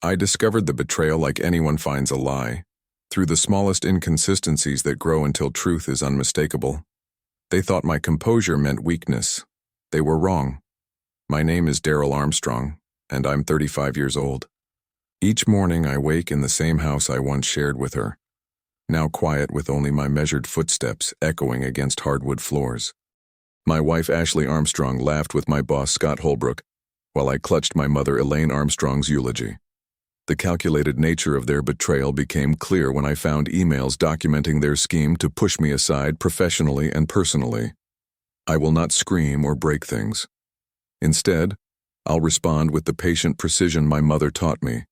I discovered the betrayal like anyone finds a lie, through the smallest inconsistencies that grow until truth is unmistakable. They thought my composure meant weakness. They were wrong. My name is Daryl Armstrong, and I'm 35 years old. Each morning I wake in the same house I once shared with her, now quiet with only my measured footsteps echoing against hardwood floors. My wife Ashley Armstrong laughed with my boss Scott Holbrook, while I clutched my mother Elaine Armstrong's eulogy. The calculated nature of their betrayal became clear when I found emails documenting their scheme to push me aside professionally and personally. I will not scream or break things. Instead, I'll respond with the patient precision my mother taught me.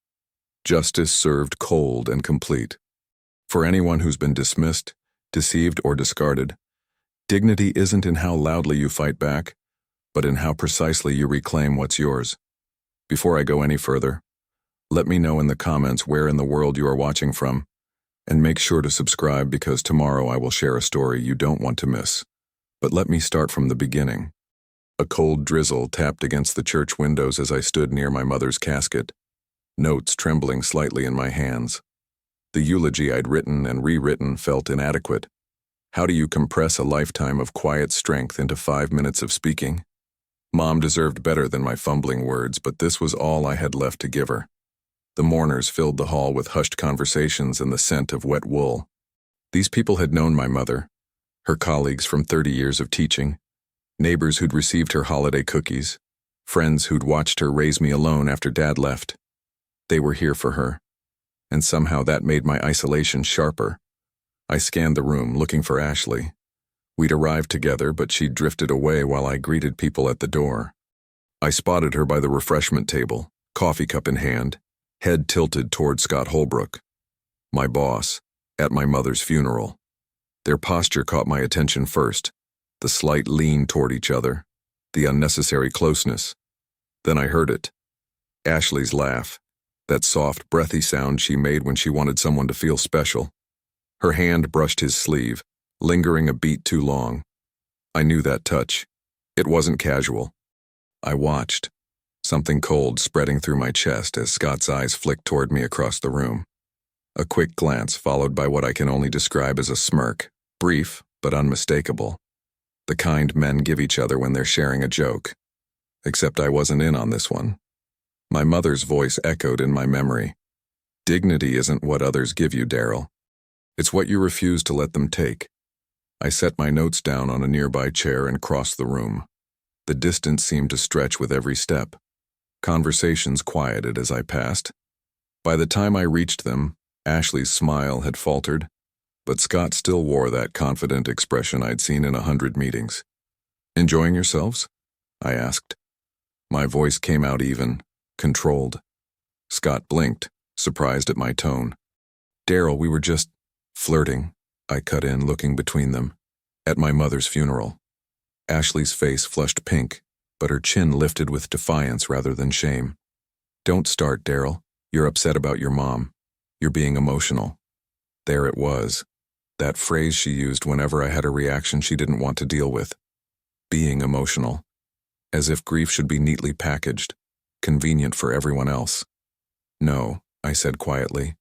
Justice served cold and complete. For anyone who's been dismissed, deceived, or discarded, dignity isn't in how loudly you fight back, but in how precisely you reclaim what's yours. Before I go any further, let me know in the comments where in the world you are watching from, and make sure to subscribe because tomorrow I will share a story you don't want to miss. But let me start from the beginning. A cold drizzle tapped against the church windows as I stood near my mother's casket, notes trembling slightly in my hands. The eulogy I'd written and rewritten felt inadequate. How do you compress a lifetime of quiet strength into 5 minutes of speaking? Mom deserved better than my fumbling words, but this was all I had left to give her. The mourners filled the hall with hushed conversations and the scent of wet wool. These people had known my mother, her colleagues from 30 years of teaching, neighbors who'd received her holiday cookies, friends who'd watched her raise me alone after Dad left. They were here for her, and somehow that made my isolation sharper. I scanned the room, looking for Ashley. We'd arrived together, but she'd drifted away while I greeted people at the door. I spotted her by the refreshment table, coffee cup in hand, head tilted toward Scott Holbrook, my boss, at my mother's funeral. Their posture caught my attention first, the slight lean toward each other, the unnecessary closeness. Then I heard it. Ashley's laugh, that soft, breathy sound she made when she wanted someone to feel special. Her hand brushed his sleeve, lingering a beat too long. I knew that touch. It wasn't casual. I watched, something cold spreading through my chest as Scott's eyes flicked toward me across the room. A quick glance followed by what I can only describe as a smirk, brief but unmistakable. The kind men give each other when they're sharing a joke. Except I wasn't in on this one. My mother's voice echoed in my memory. Dignity isn't what others give you, Daryl. It's what you refuse to let them take. I set my notes down on a nearby chair and crossed the room. The distance seemed to stretch with every step. Conversations quieted as I passed. By the time I reached them, Ashley's smile had faltered, but Scott still wore that confident expression I'd seen in 100 meetings. "Enjoying yourselves?" I asked. My voice came out even, controlled. Scott blinked, surprised at my tone. "Daryl, we were just flirting," I cut in, looking between them. "At my mother's funeral." Ashley's face flushed pink, but her chin lifted with defiance rather than shame. "Don't start, Daryl. You're upset about your mom. You're being emotional." There it was, that phrase she used whenever I had a reaction she didn't want to deal with. Being emotional. As if grief should be neatly packaged, convenient for everyone else. "No," I said quietly.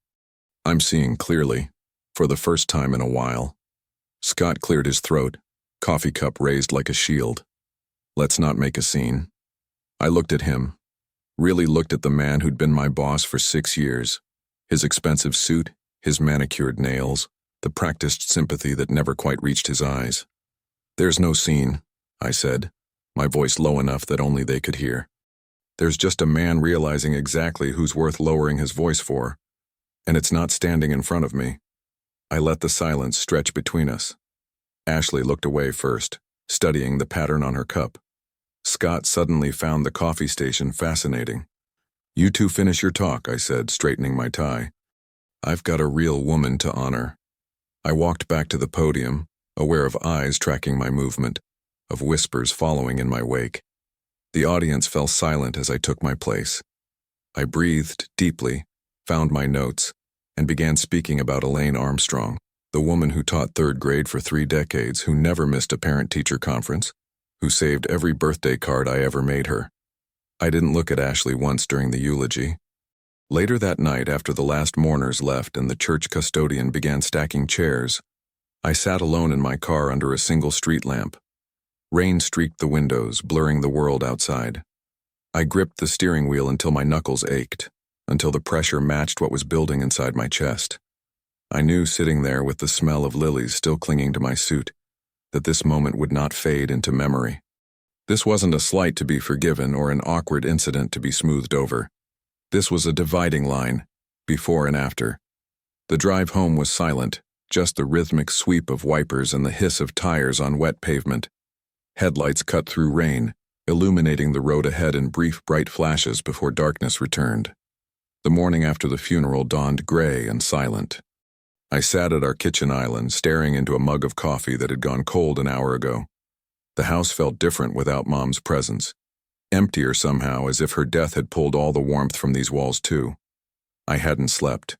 "I'm seeing clearly, for the first time in a while." Scott cleared his throat, coffee cup raised like a shield. "Let's not make a scene." I looked at him, really looked at the man who'd been my boss for 6 years. His expensive suit, his manicured nails, the practiced sympathy that never quite reached his eyes. "There's no scene," I said, my voice low enough that only they could hear. "There's just a man realizing exactly who's worth lowering his voice for, and it's not standing in front of me." I let the silence stretch between us. Ashley looked away first, studying the pattern on her cup. Scott suddenly found the coffee station fascinating. "You two finish your talk," I said, straightening my tie. "I've got a real woman to honor." I walked back to the podium, aware of eyes tracking my movement, of whispers following in my wake. The audience fell silent as I took my place. I breathed deeply, found my notes, and began speaking about Elaine Armstrong, the woman who taught 3rd grade for 3 decades, who never missed a parent-teacher conference, who saved every birthday card I ever made her. I didn't look at Ashley once during the eulogy. Later that night, after the last mourners left and the church custodian began stacking chairs, I sat alone in my car under a single street lamp. Rain streaked the windows, blurring the world outside. I gripped the steering wheel until my knuckles ached, until the pressure matched what was building inside my chest. I knew, sitting there with the smell of lilies still clinging to my suit, that this moment would not fade into memory. This wasn't a slight to be forgiven or an awkward incident to be smoothed over. This was a dividing line, before and after. The drive home was silent, just the rhythmic sweep of wipers and the hiss of tires on wet pavement. Headlights cut through rain, illuminating the road ahead in brief, bright flashes before darkness returned. The morning after the funeral dawned gray and silent. I sat at our kitchen island, staring into a mug of coffee that had gone cold an hour ago. The house felt different without Mom's presence. Emptier somehow, as if her death had pulled all the warmth from these walls too. I hadn't slept.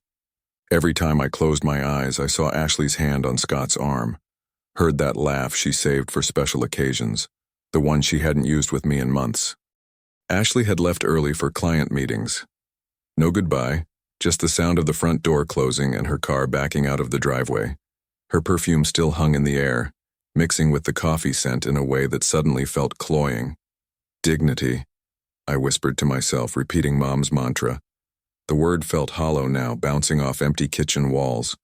Every time I closed my eyes, I saw Ashley's hand on Scott's arm, heard that laugh she saved for special occasions, the one she hadn't used with me in months. Ashley had left early for client meetings. No goodbye, just the sound of the front door closing and her car backing out of the driveway. Her perfume still hung in the air, mixing with the coffee scent in a way that suddenly felt cloying. Dignity, I whispered to myself, repeating Mom's mantra. The word felt hollow now, bouncing off empty kitchen walls.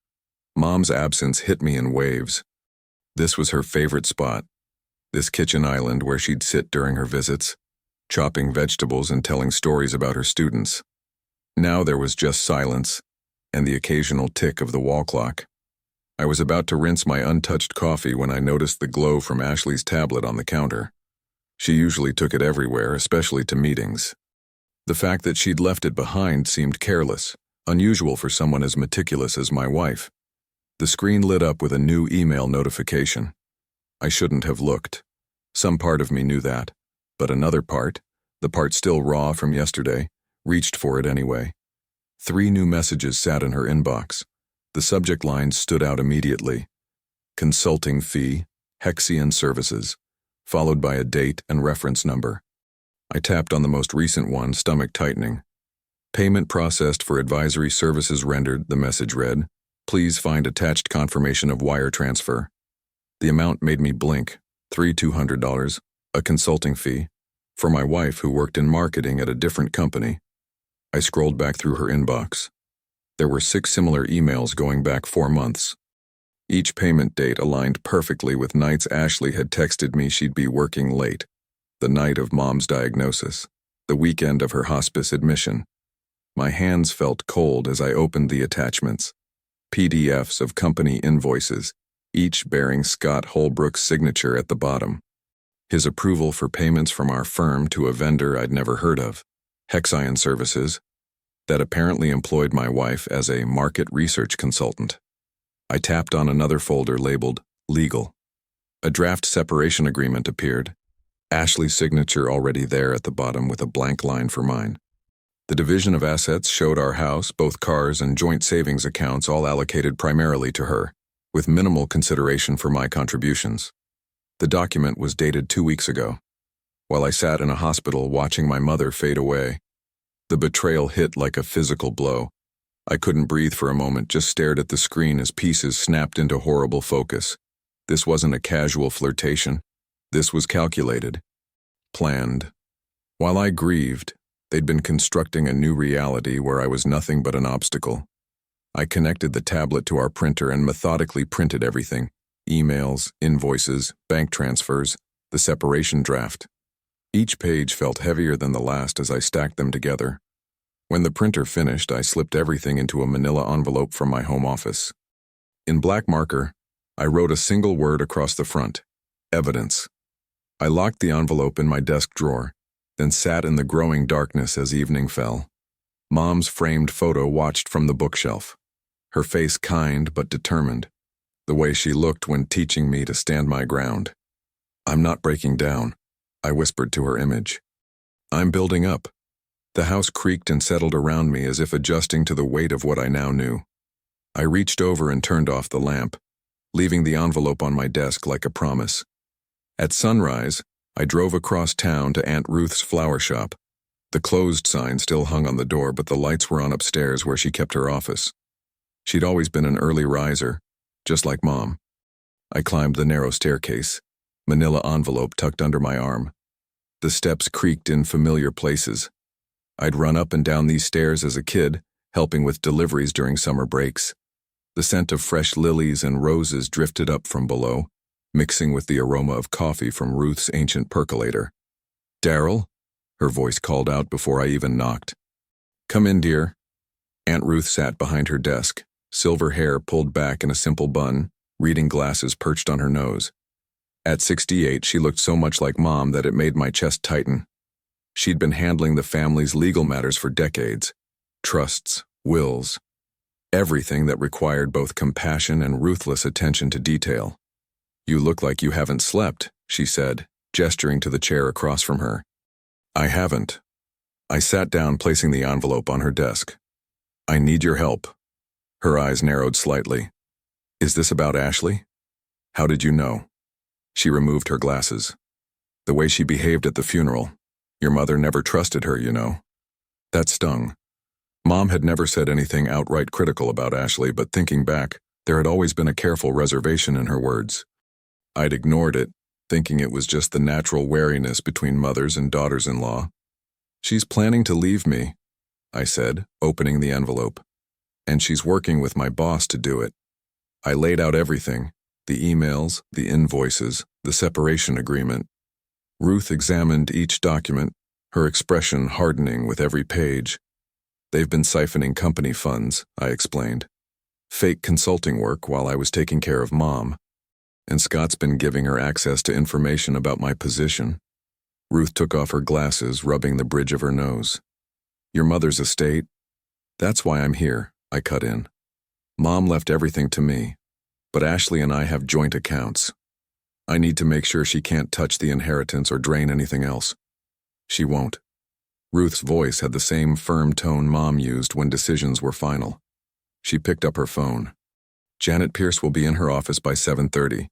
Mom's absence hit me in waves. This was her favorite spot, this kitchen island where she'd sit during her visits, chopping vegetables and telling stories about her students. Now there was just silence, and the occasional tick of the wall clock. I was about to rinse my untouched coffee when I noticed the glow from Ashley's tablet on the counter. She usually took it everywhere, especially to meetings. The fact that she'd left it behind seemed careless, unusual for someone as meticulous as my wife. The screen lit up with a new email notification. I shouldn't have looked. Some part of me knew that, but another part, the part still raw from yesterday, reached for it anyway. 3 new messages sat in her inbox. The subject line stood out immediately. Consulting fee, Hexian Services, followed by a date and reference number. I tapped on the most recent one, stomach tightening. Payment processed for advisory services rendered, the message read. Please find attached confirmation of wire transfer. The amount made me blink. $200, a consulting fee, for my wife who worked in marketing at a different company. I scrolled back through her inbox. There were 6 similar emails going back 4 months. Each payment date aligned perfectly with nights Ashley had texted me she'd be working late. The night of Mom's diagnosis, the weekend of her hospice admission. My hands felt cold as I opened the attachments. PDFs of company invoices, each bearing Scott Holbrook's signature at the bottom. His approval for payments from our firm to a vendor I'd never heard of, Hexian Services, that apparently employed my wife as a market research consultant. I tapped on another folder labeled Legal. A draft separation agreement appeared, Ashley's signature already there at the bottom with a blank line for mine. The division of assets showed our house, both cars, and joint savings accounts all allocated primarily to her, with minimal consideration for my contributions. The document was dated 2 weeks ago, while I sat in a hospital watching my mother fade away. The betrayal hit like a physical blow. I couldn't breathe for a moment, just stared at the screen as pieces snapped into horrible focus. This wasn't a casual flirtation. This was calculated, planned. While I grieved, they'd been constructing a new reality where I was nothing but an obstacle. I connected the tablet to our printer and methodically printed everything. Emails, invoices, bank transfers, the separation draft. Each page felt heavier than the last as I stacked them together. When the printer finished, I slipped everything into a manila envelope from my home office. In black marker, I wrote a single word across the front, evidence. I locked the envelope in my desk drawer, then sat in the growing darkness as evening fell. Mom's framed photo watched from the bookshelf, her face kind but determined, the way she looked when teaching me to stand my ground. I'm not breaking down, I whispered to her image. I'm building up. The house creaked and settled around me as if adjusting to the weight of what I now knew. I reached over and turned off the lamp, leaving the envelope on my desk like a promise. At sunrise, I drove across town to Aunt Ruth's flower shop. The closed sign still hung on the door, but the lights were on upstairs where she kept her office. She'd always been an early riser, just like Mom. I climbed the narrow staircase, manila envelope tucked under my arm. The steps creaked in familiar places. I'd run up and down these stairs as a kid, helping with deliveries during summer breaks. The scent of fresh lilies and roses drifted up from below, mixing with the aroma of coffee from Ruth's ancient percolator. "Daryl?" Her voice called out before I even knocked. "Come in, dear." Aunt Ruth sat behind her desk, silver hair pulled back in a simple bun, reading glasses perched on her nose. At 68, she looked so much like Mom that it made my chest tighten. She'd been handling the family's legal matters for decades. Trusts, wills, everything that required both compassion and ruthless attention to detail. "You look like you haven't slept," she said, gesturing to the chair across from her. "I haven't." I sat down, placing the envelope on her desk. "I need your help." Her eyes narrowed slightly. "Is this about Ashley?" "How did you know?" She removed her glasses. "The way she behaved at the funeral. Your mother never trusted her, you know." That stung. Mom had never said anything outright critical about Ashley, but thinking back, there had always been a careful reservation in her words. I'd ignored it, thinking it was just the natural wariness between mothers and daughters-in-law. "She's planning to leave me," I said, opening the envelope. "And she's working with my boss to do it." I laid out everything, the emails, the invoices, the separation agreement. Ruth examined each document, her expression hardening with every page. "They've been siphoning company funds," I explained. "Fake consulting work while I was taking care of Mom. And Scott's been giving her access to information about my position." Ruth took off her glasses, rubbing the bridge of her nose. "Your mother's estate? That's why I'm here," I cut in. "Mom left everything to me, but Ashley and I have joint accounts. I need to make sure she can't touch the inheritance or drain anything else." "She won't." Ruth's voice had the same firm tone Mom used when decisions were final. She picked up her phone. "Janet Pierce will be in her office by 7:30.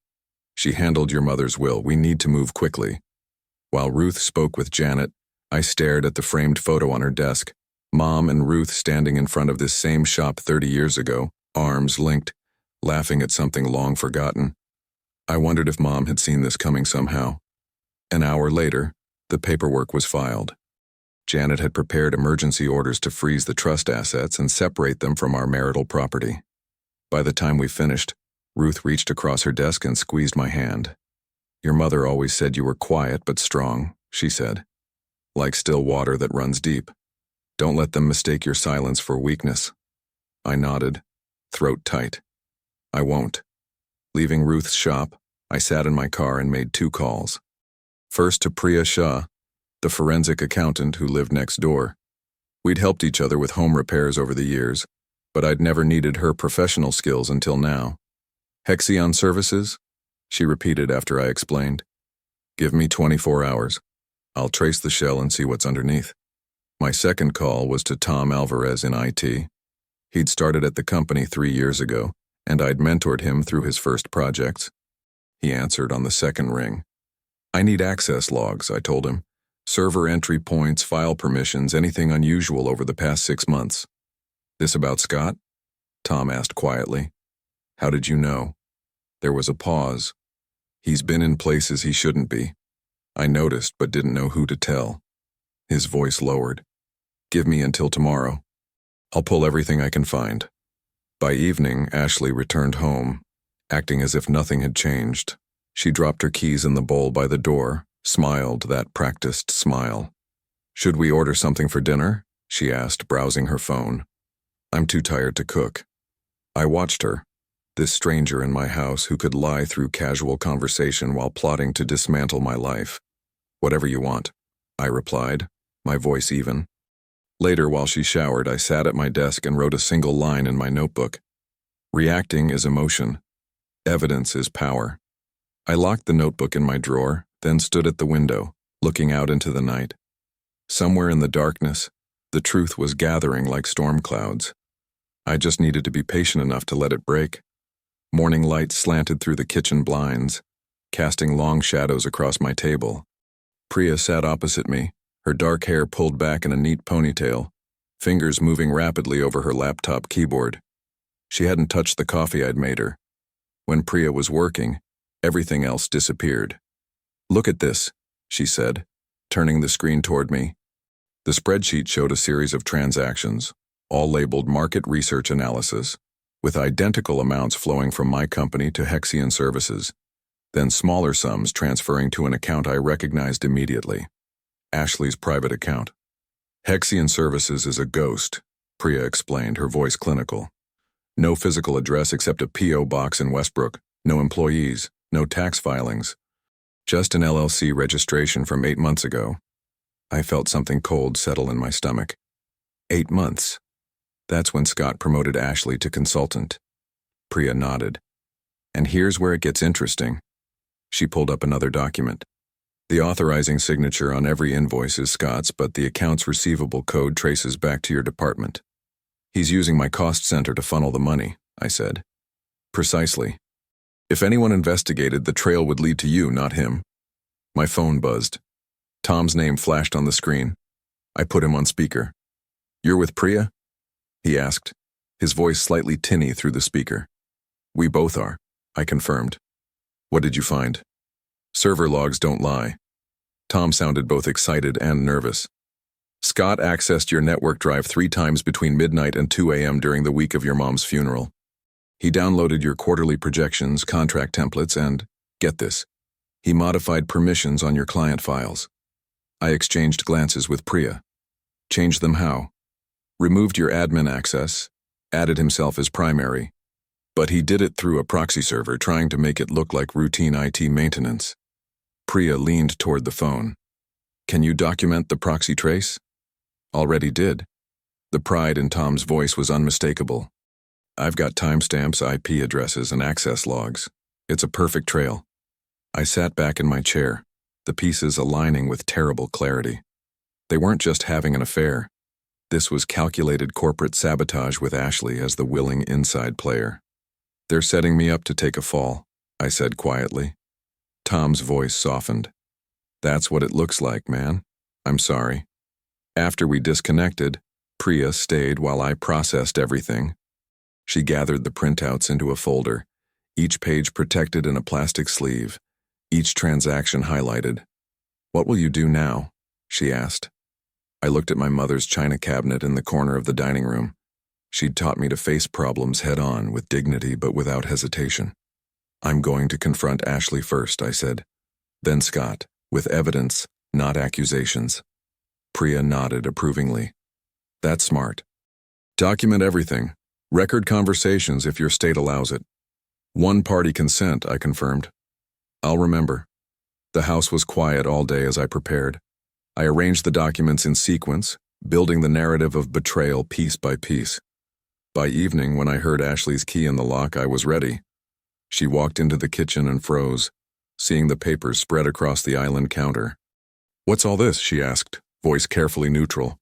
She handled your mother's will. We need to move quickly." While Ruth spoke with Janet, I stared at the framed photo on her desk. Mom and Ruth standing in front of this same shop 30 years ago, arms linked, laughing at something long forgotten. I wondered if Mom had seen this coming somehow. An hour later, the paperwork was filed. Janet had prepared emergency orders to freeze the trust assets and separate them from our marital property. By the time we finished, Ruth reached across her desk and squeezed my hand. "Your mother always said you were quiet but strong," she said. "Like still water that runs deep. Don't let them mistake your silence for weakness." I nodded, throat tight. "I won't." Leaving Ruth's shop, I sat in my car and made 2 calls. First to Priya Shah, the forensic accountant who lived next door. We'd helped each other with home repairs over the years, but I'd never needed her professional skills until now. "Hexion Services?" she repeated after I explained. "Give me 24 hours. I'll trace the shell and see what's underneath." My second call was to Tom Alvarez in IT. He'd started at the company 3 years ago, and I'd mentored him through his first projects. He answered on the second ring. "I need access logs," I told him. "Server entry points, file permissions, anything unusual over the past 6 months." "This about Scott?" Tom asked quietly. "How did you know?" There was a pause. "He's been in places he shouldn't be." I noticed but didn't know who to tell. His voice lowered. "Give me until tomorrow. I'll pull everything I can find." By evening, Ashley returned home, acting as if nothing had changed. She dropped her keys in the bowl by the door, smiled that practiced smile. "Should we order something for dinner?" she asked, browsing her phone. "I'm too tired to cook." I watched her, this stranger in my house who could lie through casual conversation while plotting to dismantle my life. "Whatever you want," I replied, my voice even. Later, while she showered, I sat at my desk and wrote a single line in my notebook. "Reacting is emotion. Evidence is power." I locked the notebook in my drawer, then stood at the window, looking out into the night. Somewhere in the darkness, the truth was gathering like storm clouds. I just needed to be patient enough to let it break. Morning light slanted through the kitchen blinds, casting long shadows across my table. Priya sat opposite me, her dark hair pulled back in a neat ponytail, fingers moving rapidly over her laptop keyboard. She hadn't touched the coffee I'd made her. When Priya was working, everything else disappeared. "Look at this," she said, turning the screen toward me. The spreadsheet showed a series of transactions, all labeled market research analysis, with identical amounts flowing from my company to Hexion Services, then smaller sums transferring to an account I recognized immediately. Ashley's private account. "Hexion Services is a ghost," Priya explained, her voice clinical. "No physical address except a P.O. box in Westbrook, no employees, no tax filings. Just an LLC registration from 8 months ago." I felt something cold settle in my stomach. 8 months. That's when Scott promoted Ashley to consultant. Priya nodded. "And here's where it gets interesting." She pulled up another document. "The authorizing signature on every invoice is Scott's, but the accounts receivable code traces back to your department." "He's using my cost center to funnel the money," I said. "Precisely. If anyone investigated, the trail would lead to you, not him." My phone buzzed. Tom's name flashed on the screen. I put him on speaker. "You're with Priya?" he asked, his voice slightly tinny through the speaker. "We both are," I confirmed. "What did you find?" "Server logs don't lie." Tom sounded both excited and nervous. "Scott accessed your network drive 3 times between midnight and 2 a.m. during the week of your mom's funeral. He downloaded your quarterly projections, contract templates, and, get this, he modified permissions on your client files." I exchanged glances with Priya. "Changed them how?" "Removed your admin access, added himself as primary. But he did it through a proxy server, trying to make it look like routine IT maintenance." Priya leaned toward the phone. "Can you document the proxy trace?" "Already did." The pride in Tom's voice was unmistakable. "I've got timestamps, IP addresses, and access logs. It's a perfect trail." I sat back in my chair, the pieces aligning with terrible clarity. They weren't just having an affair. This was calculated corporate sabotage with Ashley as the willing inside player. "They're setting me up to take a fall," I said quietly. Tom's voice softened. "That's what it looks like, man. I'm sorry." After we disconnected, Priya stayed while I processed everything. She gathered the printouts into a folder, each page protected in a plastic sleeve, each transaction highlighted. "What will you do now?" she asked. I looked at my mother's china cabinet in the corner of the dining room. She'd taught me to face problems head-on, with dignity but without hesitation. "I'm going to confront Ashley first," I said. "Then Scott, with evidence, not accusations." Priya nodded approvingly. "That's smart. Document everything. Record conversations if your state allows it." "One-party consent," I confirmed. "I'll remember." The house was quiet all day as I prepared. I arranged the documents in sequence, building the narrative of betrayal piece by piece. By evening, when I heard Ashley's key in the lock, I was ready. She walked into the kitchen and froze, seeing the papers spread across the island counter. "What's all this?" she asked, voice carefully neutral.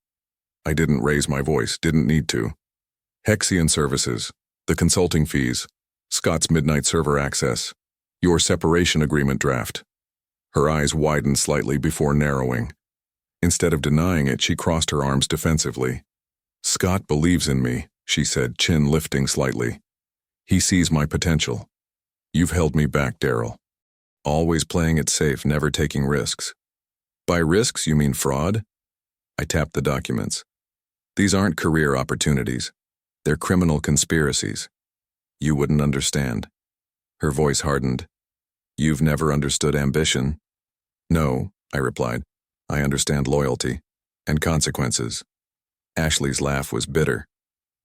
I didn't raise my voice, didn't need to. "Hexion Services, the consulting fees, Scott's midnight server access, your separation agreement draft." Her eyes widened slightly before narrowing. Instead of denying it, she crossed her arms defensively. "Scott believes in me," she said, chin lifting slightly. "He sees my potential. You've held me back, Daryl. Always playing it safe, never taking risks." "By risks, you mean fraud?" I tapped the documents. "These aren't career opportunities. They're criminal conspiracies. You wouldn't understand." Her voice hardened. "You've never understood ambition." "No," I replied. "I understand loyalty and consequences." Ashley's laugh was bitter.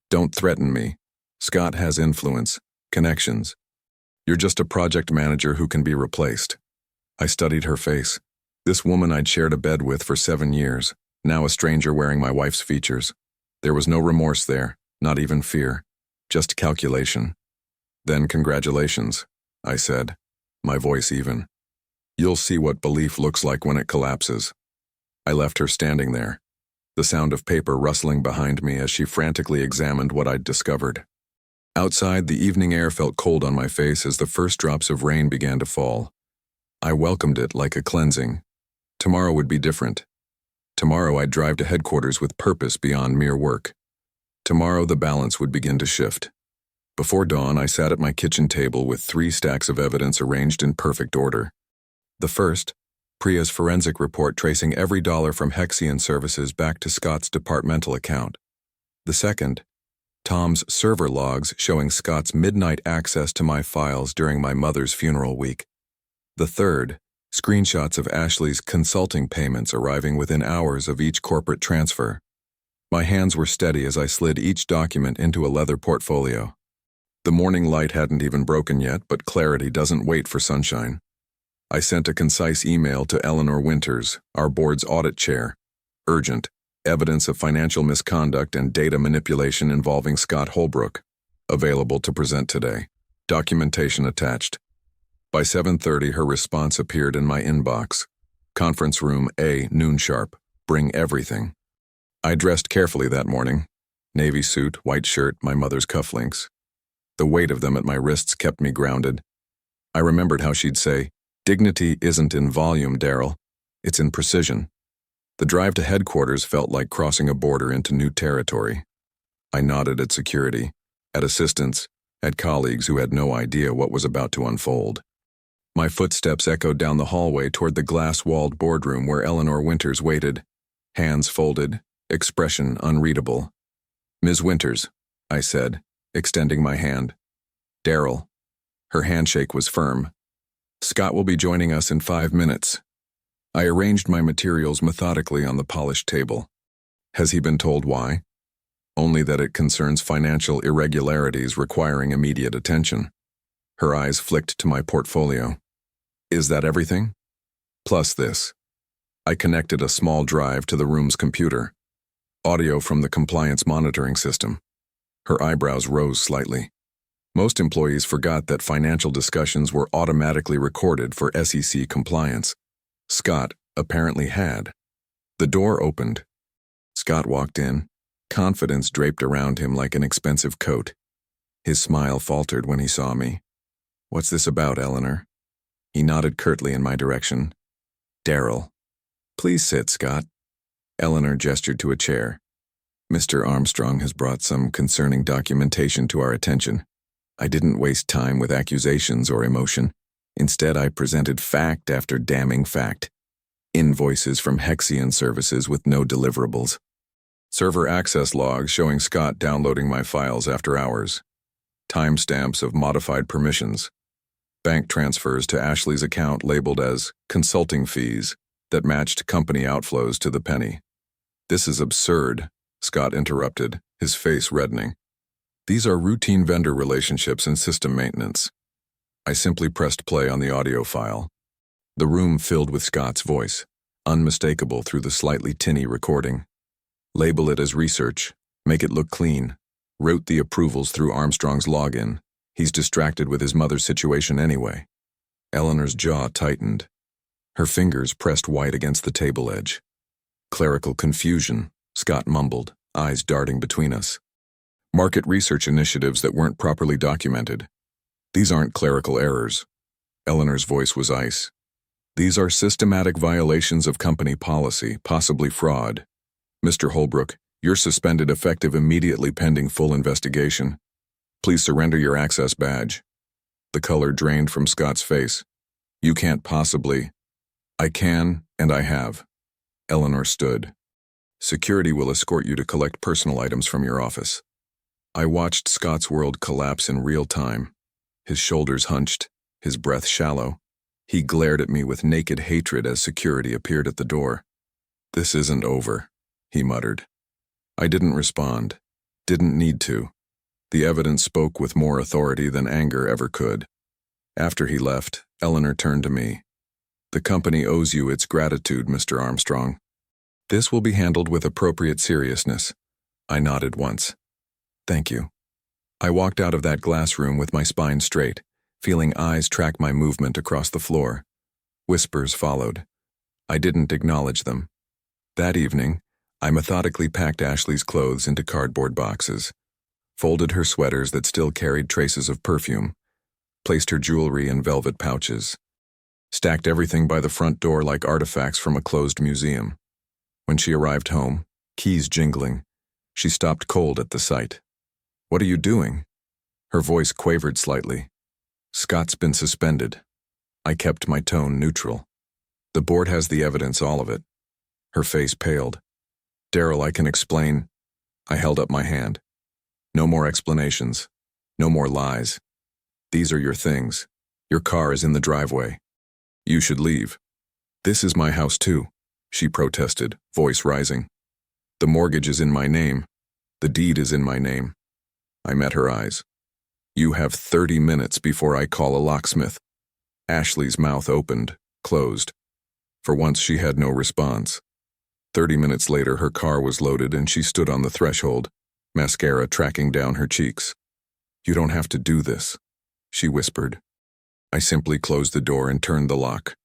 "Don't threaten me. Scott has influence, connections. You're just a project manager who can be replaced." I studied her face. This woman I'd shared a bed with for 7 years, now a stranger wearing my wife's features. There was no remorse there, not even fear, just calculation. "Then congratulations," I said, my voice even. "You'll see what belief looks like when it collapses." I left her standing there, the sound of paper rustling behind me as she frantically examined what I'd discovered. Outside, the evening air felt cold on my face as the first drops of rain began to fall. I welcomed it like a cleansing. Tomorrow would be different. Tomorrow I'd drive to headquarters with purpose beyond mere work. Tomorrow the balance would begin to shift. Before dawn, I sat at my kitchen table with 3 stacks of evidence arranged in perfect order. The first, Priya's forensic report tracing every dollar from Hexion Services back to Scott's departmental account. The second, Tom's server logs showing Scott's midnight access to my files during my mother's funeral week. The third, screenshots of Ashley's consulting payments arriving within hours of each corporate transfer. My hands were steady as I slid each document into a leather portfolio. The morning light hadn't even broken yet, but clarity doesn't wait for sunshine. I sent a concise email to Eleanor Winters, our board's audit chair. Urgent. Evidence of financial misconduct and data manipulation involving Scott Holbrook. Available to present today. Documentation attached. By 7:30, her response appeared in my inbox. Conference room A, noon sharp. Bring everything. I dressed carefully that morning. Navy suit, white shirt, my mother's cufflinks. The weight of them at my wrists kept me grounded. I remembered how she'd say, "Dignity isn't in volume, Daryl. It's in precision." The drive to headquarters felt like crossing a border into new territory. I nodded at security, at assistants, at colleagues who had no idea what was about to unfold. My footsteps echoed down the hallway toward the glass-walled boardroom where Eleanor Winters waited, hands folded, expression unreadable. "Ms. Winters," I said, extending my hand. "Daryl." Her handshake was firm. "Scott will be joining us in 5 minutes." I arranged my materials methodically on the polished table. Has he been told why? Only that it concerns financial irregularities requiring immediate attention. Her eyes flicked to my portfolio. "Is that everything?" "Plus this." I connected a small drive to the room's computer. Audio from the compliance monitoring system. Her eyebrows rose slightly. Most employees forgot that financial discussions were automatically recorded for SEC compliance. Scott apparently had. The door opened. Scott walked in, confidence draped around him like an expensive coat. His smile faltered when he saw me. "What's this about, Eleanor?" He nodded curtly in my direction. "Daryl." "Please sit, Scott." Eleanor gestured to a chair. "Mr. Armstrong has brought some concerning documentation to our attention. I didn't waste time with accusations or emotion. Instead, I presented fact after damning fact. Invoices from Hexion Services with no deliverables. Server access logs showing Scott downloading my files after hours. Timestamps of modified permissions. Bank transfers to Ashley's account labeled as consulting fees that matched company outflows to the penny. "This is absurd," Scott interrupted, his face reddening. "These are routine vendor relationships and system maintenance." I simply pressed play on the audio file. The room filled with Scott's voice, unmistakable through the slightly tinny recording. "Label it as research. Make it look clean. Route the approvals through Armstrong's login. He's distracted with his mother's situation anyway." Eleanor's jaw tightened. Her fingers pressed white against the table edge. "Clerical confusion," Scott mumbled, eyes darting between us. "Market research initiatives that weren't properly documented. These aren't clerical errors." Eleanor's voice was ice. "These are systematic violations of company policy, possibly fraud. Mr. Holbrook, you're suspended effective immediately pending full investigation. Please surrender your access badge." The color drained from Scott's face. "You can't possibly." "I can, and I have." Eleanor stood. "Security will escort you to collect personal items from your office." I watched Scott's world collapse in real time. His shoulders hunched, his breath shallow. He glared at me with naked hatred as security appeared at the door. "This isn't over," he muttered. I didn't respond. Didn't need to. The evidence spoke with more authority than anger ever could. After he left, Eleanor turned to me. "The company owes you its gratitude, Mr. Armstrong. This will be handled with appropriate seriousness." I nodded once. "Thank you." I walked out of that glass room with my spine straight, feeling eyes track my movement across the floor. Whispers followed. I didn't acknowledge them. That evening, I methodically packed Ashley's clothes into cardboard boxes, folded her sweaters that still carried traces of perfume, placed her jewelry in velvet pouches, stacked everything by the front door like artifacts from a closed museum. When she arrived home, keys jingling, she stopped cold at the sight. "What are you doing?" Her voice quavered slightly. "Scott's been suspended." I kept my tone neutral. "The board has the evidence, all of it." Her face paled. "Daryl, I can explain." I held up my hand. "No more explanations. No more lies. These are your things. Your car is in the driveway. You should leave." "This is my house too," she protested, voice rising. "The mortgage is in my name. The deed is in my name." I met her eyes. "You have 30 minutes before I call a locksmith." Ashley's mouth opened, closed. For once she had no response. 30 minutes later her car was loaded and she stood on the threshold, mascara tracking down her cheeks. "You don't have to do this," she whispered. I simply closed the door and turned the lock.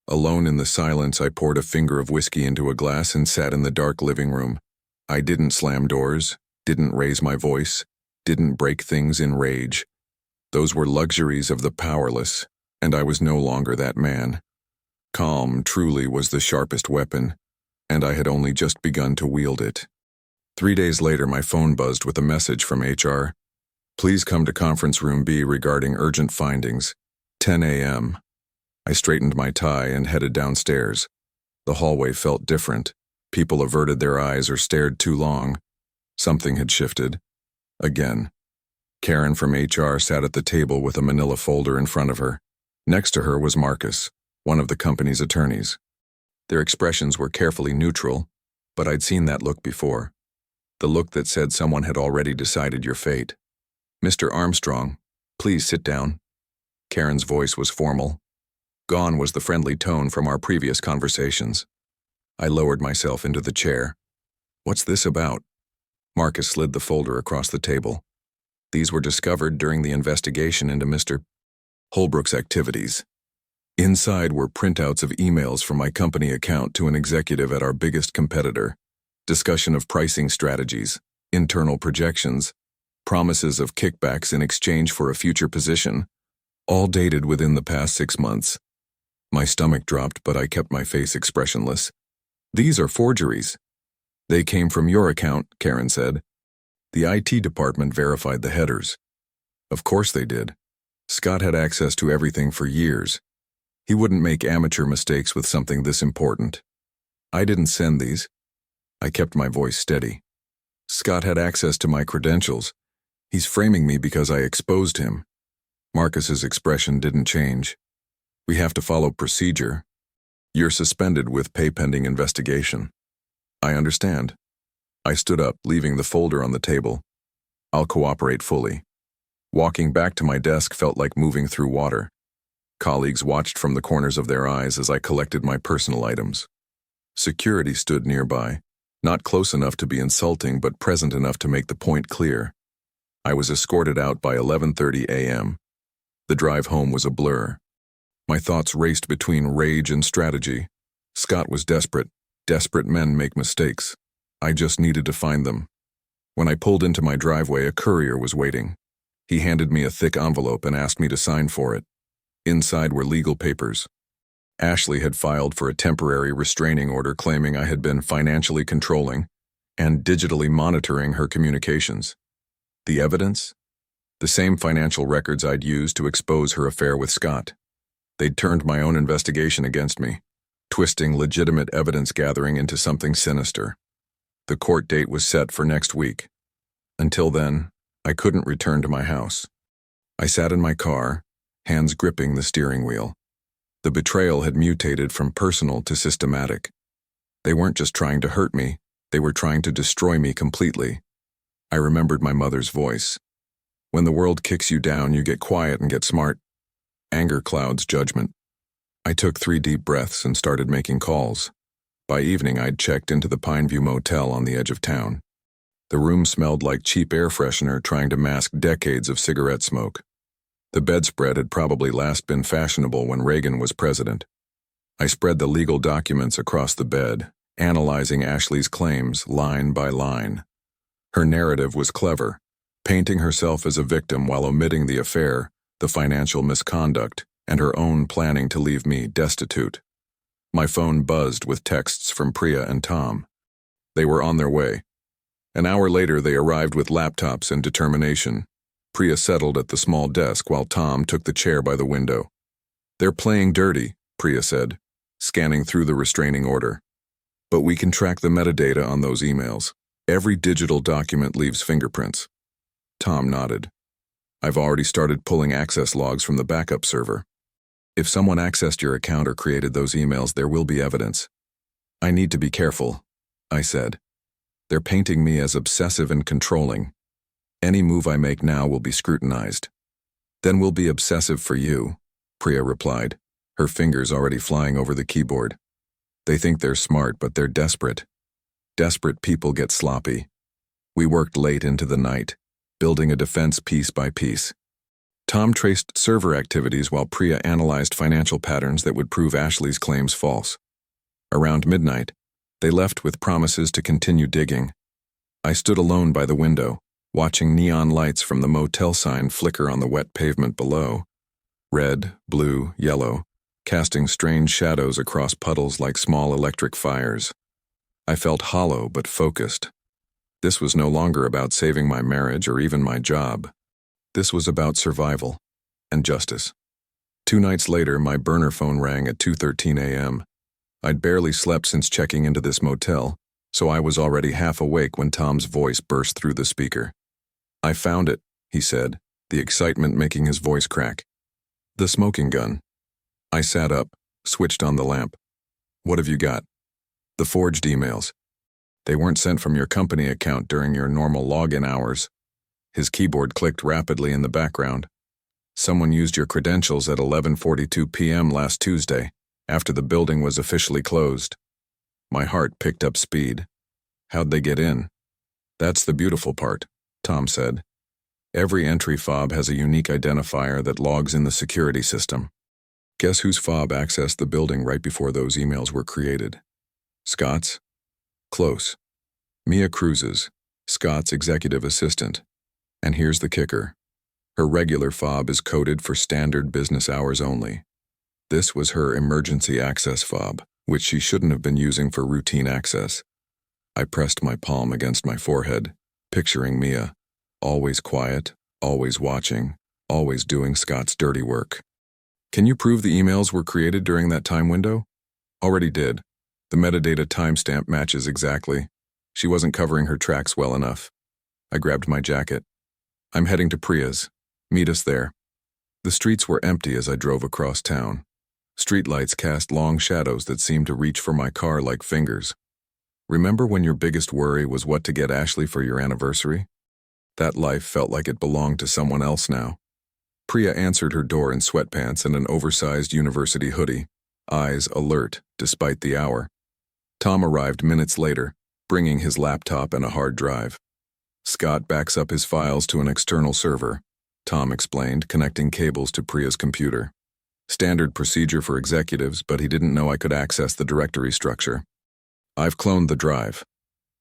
Alone in the silence, I poured a finger of whiskey into a glass and sat in the dark living room. I didn't slam doors, didn't raise my voice, didn't break things in rage. Those were luxuries of the powerless, and I was no longer that man. Calm truly was the sharpest weapon, and I had only just begun to wield it. 3 days later, my phone buzzed with a message from HR. "Please come to conference room B regarding urgent findings. 10 a.m. I straightened my tie and headed downstairs. The hallway felt different. People averted their eyes or stared too long. Something had shifted. Again. Karen from HR sat at the table with a manila folder in front of her. Next to her was Marcus, one of the company's attorneys. Their expressions were carefully neutral, but I'd seen that look before. The look that said someone had already decided your fate. "Mr. Armstrong, please sit down." Karen's voice was formal. Gone was the friendly tone from our previous conversations. I lowered myself into the chair. "What's this about?" Marcus slid the folder across the table. "These were discovered during the investigation into Mr. Holbrook's activities." Inside were printouts of emails from my company account to an executive at our biggest competitor, discussion of pricing strategies, internal projections, promises of kickbacks in exchange for a future position, all dated within the past 6 months. My stomach dropped, but I kept my face expressionless. "These are forgeries." "They came from your account," Karen said. "The IT department verified the headers." Of course they did. Scott had access to everything for years. He wouldn't make amateur mistakes with something this important. "I didn't send these." I kept my voice steady. "Scott had access to my credentials. He's framing me because I exposed him." Marcus's expression didn't change. "We have to follow procedure. You're suspended with pay pending investigation." "I understand." I stood up, leaving the folder on the table. "I'll cooperate fully." Walking back to my desk felt like moving through water. Colleagues watched from the corners of their eyes as I collected my personal items. Security stood nearby, not close enough to be insulting but present enough to make the point clear. I was escorted out by 11:30 a.m. The drive home was a blur. My thoughts raced between rage and strategy. Scott was desperate. Desperate men make mistakes. I just needed to find them. When I pulled into my driveway, a courier was waiting. He handed me a thick envelope and asked me to sign for it. Inside were legal papers. Ashley had filed for a temporary restraining order claiming I had been financially controlling and digitally monitoring her communications. The evidence? The same financial records I'd used to expose her affair with Scott. They'd turned my own investigation against me, twisting legitimate evidence gathering into something sinister. The court date was set for next week. Until then, I couldn't return to my house. I sat in my car, hands gripping the steering wheel. The betrayal had mutated from personal to systematic. They weren't just trying to hurt me, they were trying to destroy me completely. I remembered my mother's voice. "When the world kicks you down, you get quiet and get smart." Anger clouds judgment. I took 3 deep breaths and started making calls. By evening, I'd checked into the Pineview Motel on the edge of town. The room smelled like cheap air freshener trying to mask decades of cigarette smoke. The bedspread had probably last been fashionable when Reagan was president. I spread the legal documents across the bed, analyzing Ashley's claims line by line. Her narrative was clever, painting herself as a victim while omitting the affair, the financial misconduct, and her own planning to leave me destitute. My phone buzzed with texts from Priya and Tom. They were on their way. An hour later, they arrived with laptops and determination. Priya settled at the small desk while Tom took the chair by the window. "They're playing dirty," Priya said, scanning through the restraining order. "But we can track the metadata on those emails. Every digital document leaves fingerprints." Tom nodded. "I've already started pulling access logs from the backup server. If someone accessed your account or created those emails, there will be evidence." "I need to be careful," I said. "They're painting me as obsessive and controlling. Any move I make now will be scrutinized." "Then we'll be obsessive for you," Priya replied, her fingers already flying over the keyboard. "They think they're smart, but they're desperate. Desperate people get sloppy." We worked late into the night, building a defense piece by piece. Tom traced server activities while Priya analyzed financial patterns that would prove Ashley's claims false. Around midnight, they left with promises to continue digging. I stood alone by the window, watching neon lights from the motel sign flicker on the wet pavement below. Red, blue, yellow, casting strange shadows across puddles like small electric fires. I felt hollow but focused. This was no longer about saving my marriage or even my job. This was about survival and justice. 2 nights later, my burner phone rang at 2:13 a.m. I'd barely slept since checking into this motel, so I was already half awake when Tom's voice burst through the speaker. "I found it," he said, the excitement making his voice crack. "The smoking gun." I sat up, switched on the lamp. "What have you got?" "The forged emails. They weren't sent from your company account during your normal login hours." His keyboard clicked rapidly in the background. "Someone used your credentials at 11:42 p.m. last Tuesday, after the building was officially closed." My heart picked up speed. "How'd they get in?" "That's the beautiful part," Tom said. "Every entry fob has a unique identifier that logs in the security system. Guess whose fob accessed the building right before those emails were created?" "Scott's?" "Close. Mia Cruz's, Scott's executive assistant. And here's the kicker. Her regular fob is coded for standard business hours only. This was her emergency access fob, which she shouldn't have been using for routine access." I pressed my palm against my forehead, picturing Mia, always quiet, always watching, always doing Scott's dirty work. "Can you prove the emails were created during that time window?" "Already did. The metadata timestamp matches exactly. She wasn't covering her tracks well enough." I grabbed my jacket. "I'm heading to Priya's. Meet us there." The streets were empty as I drove across town. Streetlights cast long shadows that seemed to reach for my car like fingers. Remember when your biggest worry was what to get Ashley for your anniversary? That life felt like it belonged to someone else now. Priya answered her door in sweatpants and an oversized university hoodie, eyes alert despite the hour. Tom arrived minutes later, bringing his laptop and a hard drive. "Scott backs up his files to an external server," Tom explained, connecting cables to Priya's computer. "Standard procedure for executives, but he didn't know I could access the directory structure. I've cloned the drive."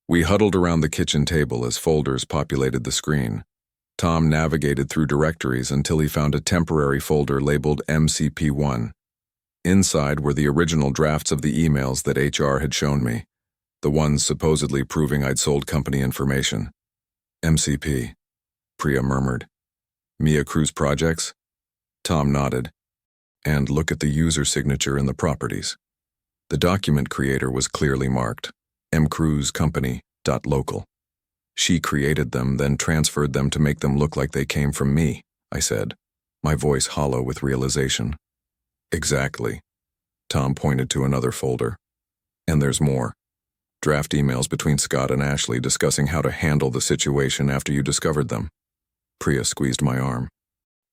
We huddled around the kitchen table as folders populated the screen. Tom navigated through directories until he found a temporary folder labeled MCP1. Inside were the original drafts of the emails that HR had shown me, the ones supposedly proving I'd sold company information. "MCP," Priya murmured. "Mia Cruz Projects?" Tom nodded. "And look at the user signature in the properties." The document creator was clearly marked, mcruzcompany.local. "She created them, then transferred them to make them look like they came from me," I said, my voice hollow with realization. "Exactly." Tom pointed to another folder. "And there's more. Draft emails between Scott and Ashley discussing how to handle the situation after you discovered them." Priya squeezed my arm.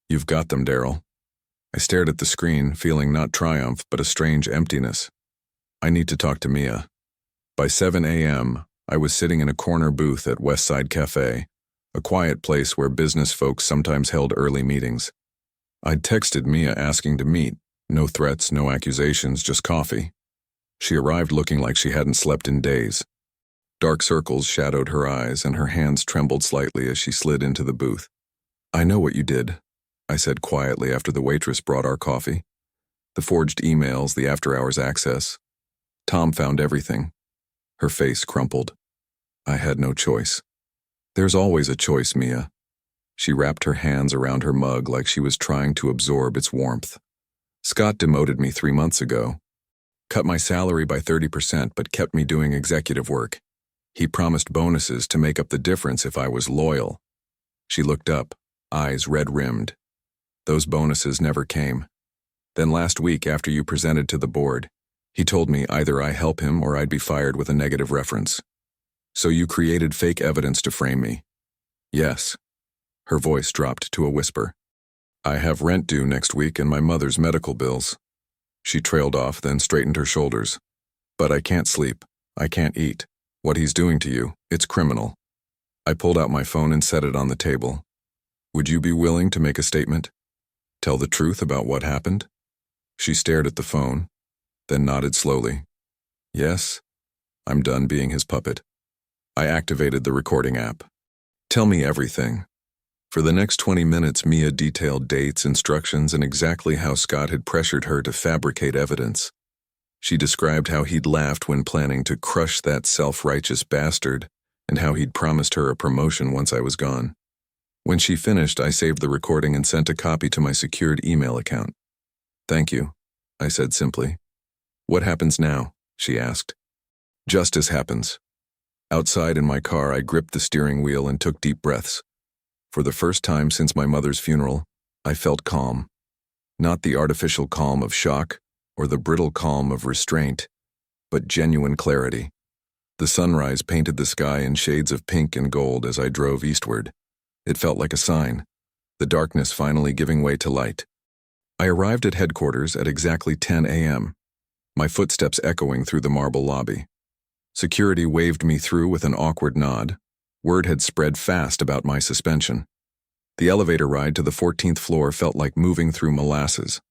"You've got them, Daryl." I stared at the screen, feeling not triumph, but a strange emptiness. "I need to talk to Mia." By 7 a.m., I was sitting in a corner booth at Westside Cafe, a quiet place where business folks sometimes held early meetings. I'd texted Mia asking to meet. No threats, no accusations, just coffee. She arrived looking like she hadn't slept in days. Dark circles shadowed her eyes, and her hands trembled slightly as she slid into the booth. "I know what you did," I said quietly after the waitress brought our coffee. "The forged emails, the after-hours access, Tom found everything. Her face crumpled. I had no choice. There's always a choice, Mia. She wrapped her hands around her mug like she was trying to absorb its warmth. Scott demoted me 3 months ago. Cut my salary by 30% but kept me doing executive work. He promised bonuses to make up the difference if I was loyal. She looked up, eyes red-rimmed. Those bonuses never came. Then last week, after you presented to the board, he told me either I help him or I'd be fired with a negative reference. So you created fake evidence to frame me. Yes. Her voice dropped to a whisper. I have rent due next week and my mother's medical bills. She trailed off, then straightened her shoulders. But I can't sleep. I can't eat. What he's doing to you, it's criminal. I pulled out my phone and set it on the table. Would you be willing to make a statement? Tell the truth about what happened? She stared at the phone, then nodded slowly. Yes, I'm done being his puppet. I activated the recording app. Tell me everything. For the next 20 minutes, Mia detailed dates, instructions, and exactly how Scott had pressured her to fabricate evidence. She described how he'd laughed when planning to crush that self-righteous bastard, and how he'd promised her a promotion once I was gone. When she finished, I saved the recording and sent a copy to my secured email account. Thank you, I said simply. What happens now? She asked. Justice happens. Outside in my car, I gripped the steering wheel and took deep breaths. For the first time since my mother's funeral, I felt calm. Not the artificial calm of shock or the brittle calm of restraint, but genuine clarity. The sunrise painted the sky in shades of pink and gold as I drove eastward. It felt like a sign, the darkness finally giving way to light. I arrived at headquarters at exactly 10 a.m., my footsteps echoing through the marble lobby. Security waved me through with an awkward nod. Word had spread fast about my suspension. The elevator ride to the 14th floor felt like moving through molasses.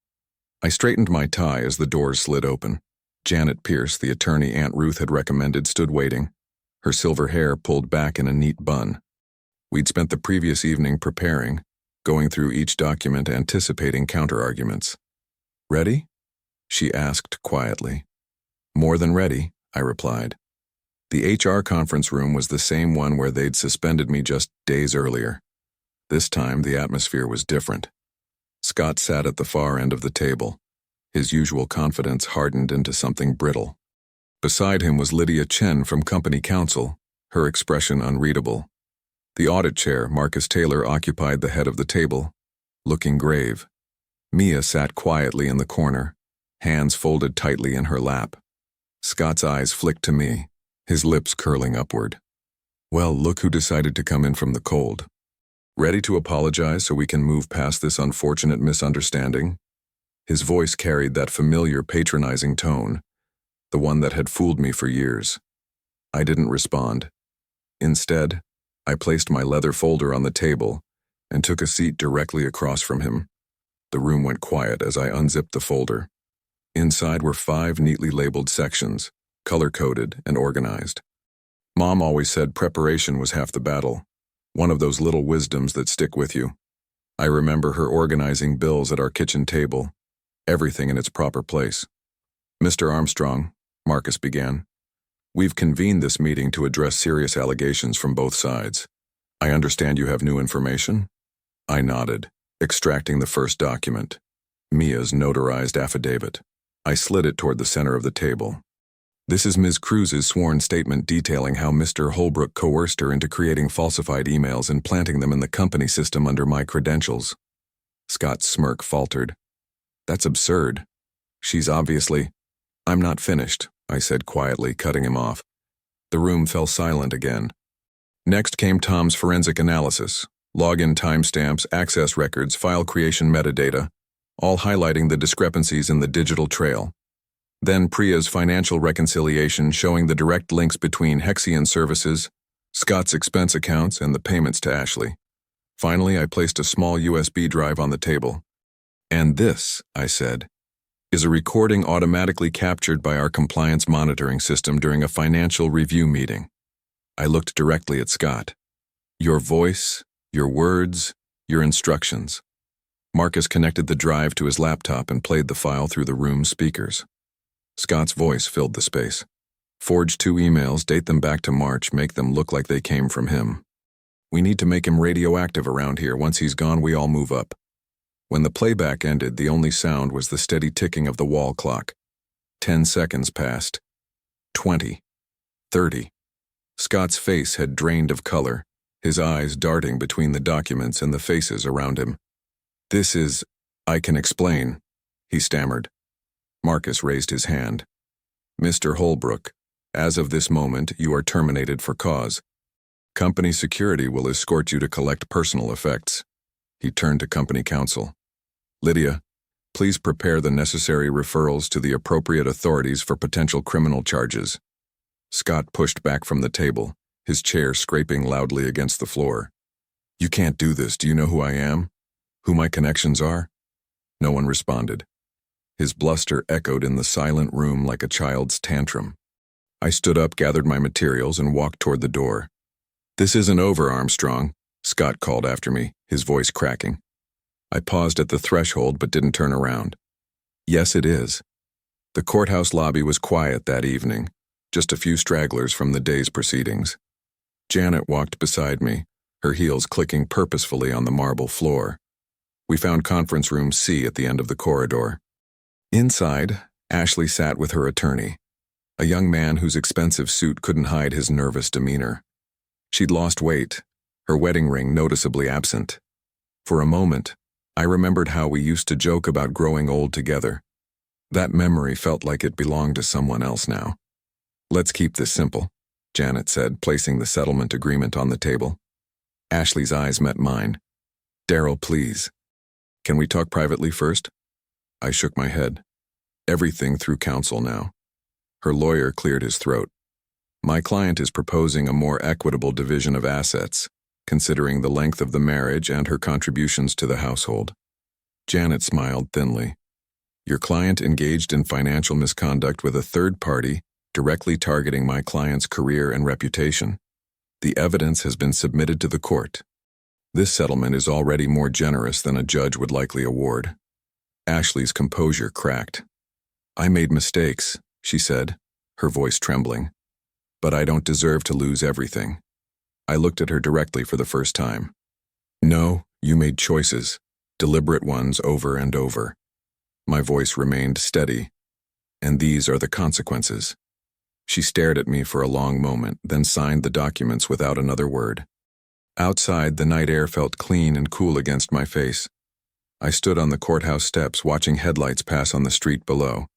I straightened my tie as the doors slid open. Janet Pierce, the attorney Aunt Ruth had recommended, stood waiting, her silver hair pulled back in a neat bun. We'd spent the previous evening preparing, going through each document, anticipating counterarguments. Ready? She asked quietly. More than ready, I replied. The HR conference room was the same one where they'd suspended me just days earlier. This time, the atmosphere was different. Scott sat at the far end of the table. His usual confidence hardened into something brittle. Beside him was Lydia Chen from company counsel, her expression unreadable. The audit chair, Marcus Taylor, occupied the head of the table, looking grave. Mia sat quietly in the corner, hands folded tightly in her lap. Scott's eyes flicked to me, his lips curling upward. Well, look who decided to come in from the cold. Ready to apologize so we can move past this unfortunate misunderstanding? His voice carried that familiar patronizing tone, the one that had fooled me for years. I didn't respond. Instead, I placed my leather folder on the table and took a seat directly across from him. The room went quiet as I unzipped the folder. Inside were 5 neatly labeled sections, color-coded and organized. Mom always said preparation was half the battle, one of those little wisdoms that stick with you. I remember her organizing bills at our kitchen table, everything in its proper place. Mr. Armstrong, Marcus began, we've convened this meeting to address serious allegations from both sides. I understand you have new information? I nodded, extracting the first document, Mia's notarized affidavit. I slid it toward the center of the table. This is Ms. Cruz's sworn statement detailing how Mr. Holbrook coerced her into creating falsified emails and planting them in the company system under my credentials. Scott's smirk faltered. That's absurd. She's obviously... I'm not finished, I said quietly, cutting him off. The room fell silent again. Next came Tom's forensic analysis, login timestamps, access records, file creation metadata, all highlighting the discrepancies in the digital trail. Then Priya's financial reconciliation showing the direct links between Hexion services, Scott's expense accounts, and the payments to Ashley. Finally, I placed a small USB drive on the table. And this, I said, is a recording automatically captured by our compliance monitoring system during a financial review meeting. I looked directly at Scott. Your voice, your words, your instructions. Marcus connected the drive to his laptop and played the file through the room's speakers. Scott's voice filled the space. Forge 2 emails, date them back to March, make them look like they came from him. We need to make him radioactive around here. Once he's gone, we all move up. When the playback ended, the only sound was the steady ticking of the wall clock. 10 seconds passed. 20. 30. Scott's face had drained of color, his eyes darting between the documents and the faces around him. "This is... I can explain," he stammered. Marcus raised his hand. "Mr. Holbrook, as of this moment, you are terminated for cause. Company security will escort you to collect personal effects." He turned to company counsel. "Lydia, please prepare the necessary referrals to the appropriate authorities for potential criminal charges." Scott pushed back from the table, his chair scraping loudly against the floor. "You can't do this. Do you know who I am? Who my connections are?" No one responded. His bluster echoed in the silent room like a child's tantrum. I stood up, gathered my materials, and walked toward the door. "This isn't over, Armstrong," Scott called after me, his voice cracking. I paused at the threshold but didn't turn around. Yes, it is. The courthouse lobby was quiet that evening, just a few stragglers from the day's proceedings. Janet walked beside me, her heels clicking purposefully on the marble floor. We found conference room C at the end of the corridor. Inside, Ashley sat with her attorney, a young man whose expensive suit couldn't hide his nervous demeanor. She'd lost weight, her wedding ring noticeably absent. For a moment, I remembered how we used to joke about growing old together. That memory felt like it belonged to someone else now. "Let's keep this simple," Janet said, placing the settlement agreement on the table. Ashley's eyes met mine. "Daryl, please. Can we talk privately first?" I shook my head. "Everything through counsel now." Her lawyer cleared his throat. "My client is proposing a more equitable division of assets, considering the length of the marriage and her contributions to the household." Janet smiled thinly. "Your client engaged in financial misconduct with a third party, directly targeting my client's career and reputation. The evidence has been submitted to the court. This settlement is already more generous than a judge would likely award." Ashley's composure cracked. "I made mistakes," she said, her voice trembling. "But I don't deserve to lose everything." I looked at her directly for the first time. "No, you made choices, deliberate ones over and over." My voice remained steady. "And these are the consequences." She stared at me for a long moment, then signed the documents without another word. Outside, the night air felt clean and cool against my face. I stood on the courthouse steps, watching headlights pass on the street below.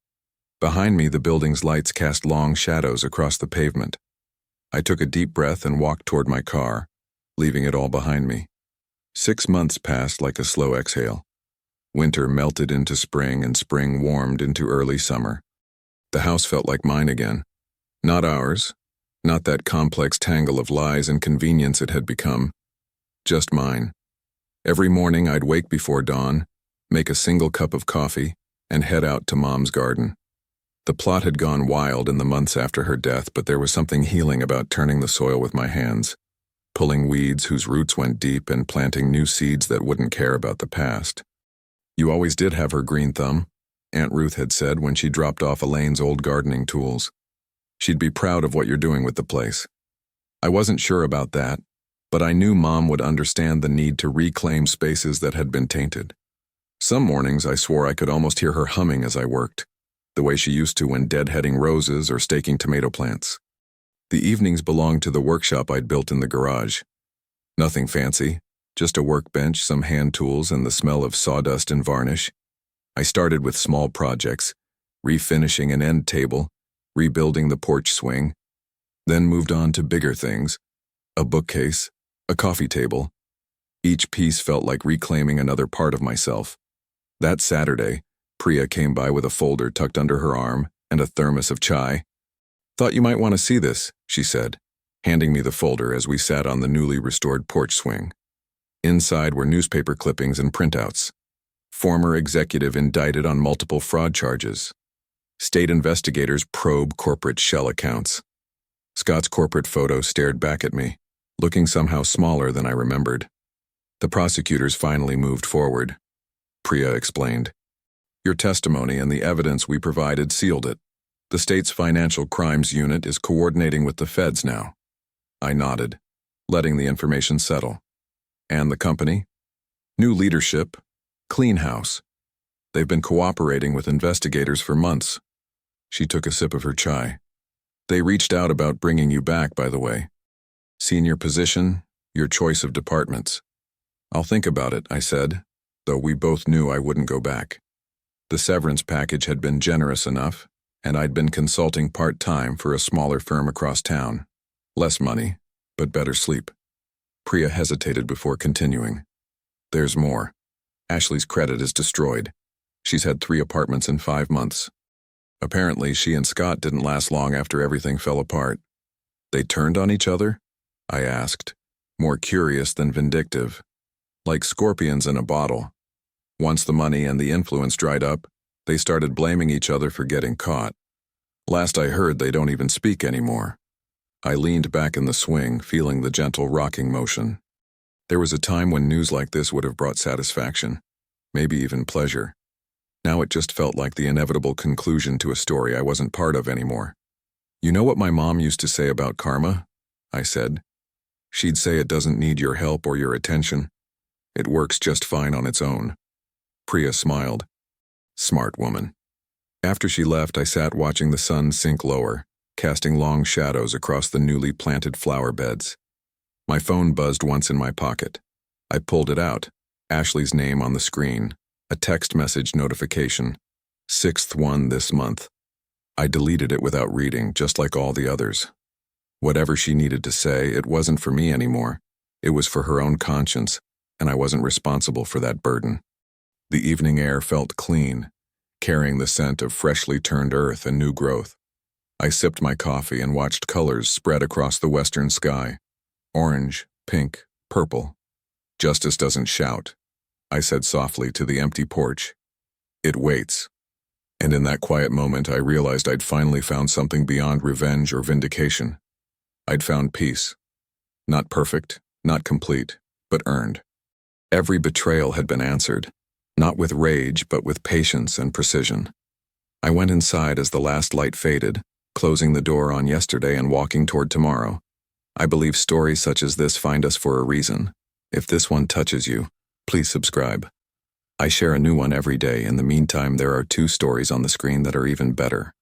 Behind me, the building's lights cast long shadows across the pavement. I took a deep breath and walked toward my car, leaving it all behind me. 6 months passed like a slow exhale. Winter melted into spring, and spring warmed into early summer. The house felt like mine again. Not ours, not that complex tangle of lies and convenience it had become. Just mine. Every morning I'd wake before dawn, make a single cup of coffee, and head out to Mom's garden. The plot had gone wild in the months after her death, but there was something healing about turning the soil with my hands, pulling weeds whose roots went deep and planting new seeds that wouldn't care about the past. "You always did have her green thumb," Aunt Ruth had said when she dropped off Elaine's old gardening tools. "She'd be proud of what you're doing with the place." I wasn't sure about that, but I knew Mom would understand the need to reclaim spaces that had been tainted. Some mornings I swore I could almost hear her humming as I worked, the way she used to when deadheading roses or staking tomato plants. The evenings belonged to the workshop I'd built in the garage. Nothing fancy, just a workbench, some hand tools, and the smell of sawdust and varnish. I started with small projects, refinishing an end table, rebuilding the porch swing, then moved on to bigger things, a bookcase, a coffee table. Each piece felt like reclaiming another part of myself. That Saturday, Priya came by with a folder tucked under her arm and a thermos of chai. "Thought you might want to see this," she said, handing me the folder as we sat on the newly restored porch swing. Inside were newspaper clippings and printouts. Former executive indicted on multiple fraud charges. State investigators probe corporate shell accounts. Scott's corporate photo stared back at me, looking somehow smaller than I remembered. The prosecutors finally moved forward. Priya explained. "Your testimony and the evidence we provided sealed it. The state's financial crimes unit is coordinating with the feds now. I nodded, letting the information settle. And the company? New leadership, clean house. They've been cooperating with investigators for months. She took a sip of her chai. They reached out about bringing you back, by the way. Senior position, your choice of departments. I'll think about it, I said, though we both knew I wouldn't go back. The severance package had been generous enough, and I'd been consulting part-time for a smaller firm across town. Less money, but better sleep. Priya hesitated before continuing. There's more. Ashley's credit is destroyed. She's had 3 apartments in 5 months. Apparently, she and Scott didn't last long after everything fell apart. They turned on each other? I asked, more curious than vindictive. Like scorpions in a bottle. Once the money and the influence dried up, they started blaming each other for getting caught. Last I heard, they don't even speak anymore. I leaned back in the swing, feeling the gentle rocking motion. There was a time when news like this would have brought satisfaction, maybe even pleasure. Now it just felt like the inevitable conclusion to a story I wasn't part of anymore. You know what my mom used to say about karma? I said. She'd say it doesn't need your help or your attention. It works just fine on its own. Priya smiled. Smart woman. After she left, I sat watching the sun sink lower, casting long shadows across the newly planted flower beds. My phone buzzed once in my pocket. I pulled it out, Ashley's name on the screen, a text message notification. 6th one this month. I deleted it without reading, just like all the others. Whatever she needed to say, it wasn't for me anymore. It was for her own conscience, and I wasn't responsible for that burden. The evening air felt clean, carrying the scent of freshly turned earth and new growth. I sipped my coffee and watched colors spread across the western sky. Orange, pink, purple. Justice doesn't shout, I said softly to the empty porch. It waits. And in that quiet moment, I realized I'd finally found something beyond revenge or vindication. I'd found peace. Not perfect, not complete, but earned. Every betrayal had been answered, not with rage, but with patience and precision. I went inside as the last light faded, closing the door on yesterday and walking toward tomorrow. I believe stories such as this find us for a reason. If this one touches you, please subscribe. I share a new one every day. In the meantime, there are 2 stories on the screen that are even better.